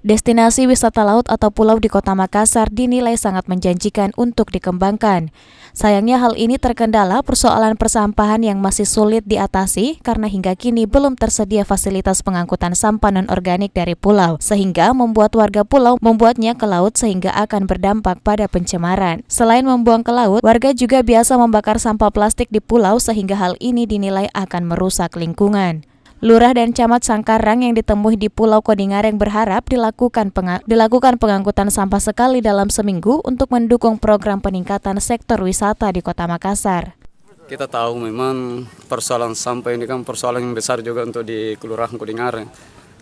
Destinasi wisata laut atau pulau di Kota Makassar dinilai sangat menjanjikan untuk dikembangkan. Sayangnya hal ini terkendala persoalan persampahan yang masih sulit diatasi karena hingga kini belum tersedia fasilitas pengangkutan sampah non-organik dari pulau, sehingga membuat warga pulau membuatnya ke laut sehingga akan berdampak pada pencemaran. Selain membuang ke laut, warga juga biasa membakar sampah plastik di pulau sehingga hal ini dinilai akan merusak lingkungan. Lurah dan Camat Sangkarang yang ditemui di Pulau Kodingareng berharap dilakukan pengangkutan sampah sekali dalam seminggu untuk mendukung program peningkatan sektor wisata di Kota Makassar. Kita tahu memang persoalan sampah ini kan persoalan yang besar juga untuk di Kelurahan Kodingareng.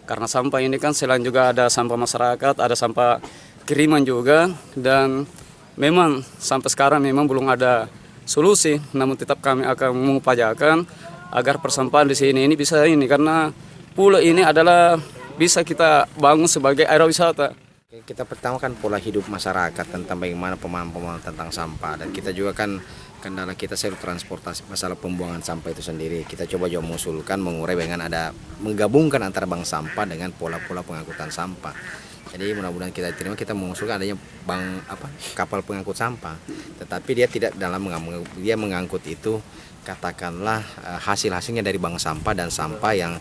Karena sampah ini kan selain juga ada sampah masyarakat, ada sampah kiriman juga, dan memang sampai sekarang memang belum ada solusi, namun tetap kami akan mengupayakan agar persampahan di sini ini bisa karena pulau ini adalah bisa kita bangun sebagai aerowisata. Kita pertama kan pola hidup masyarakat tentang bagaimana pemahaman tentang sampah, dan kita juga kan kendala kita selalu transportasi masalah pembuangan sampah itu sendiri. Kita coba juga mengusulkan mengurai dengan ada menggabungkan antara bank sampah dengan pola-pola pengangkutan sampah. Jadi mudah-mudahan kita terima, kita mengusulkan adanya kapal pengangkut sampah, tetapi dia tidak dia mengangkut itu katakanlah hasil-hasilnya dari bank sampah dan sampah yang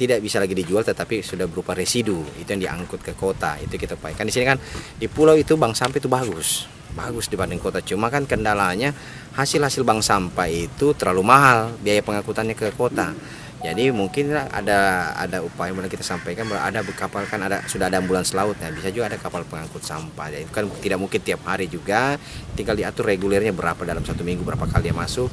tidak bisa lagi dijual tetapi sudah berupa residu, itu yang diangkut ke kota. Itu kita upayakan. Di sini kan di pulau itu bank sampah itu bagus dibanding kota, cuma kan kendalanya hasil-hasil bank sampah itu terlalu mahal biaya pengangkutannya ke kota. Jadi mungkin ada upaya yang kita sampaikan bahwa ada kapal, kan sudah ada ambulans laut, nah bisa juga ada kapal pengangkut sampah. Jadi kan tidak mungkin tiap hari juga, tinggal diatur regulernya berapa dalam satu minggu berapa kali yang masuk.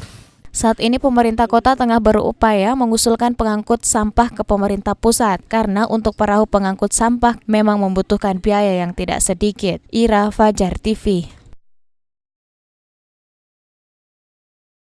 Saat ini pemerintah kota tengah berupaya mengusulkan pengangkut sampah ke pemerintah pusat karena untuk perahu pengangkut sampah memang membutuhkan biaya yang tidak sedikit. Ira, Fajar TV.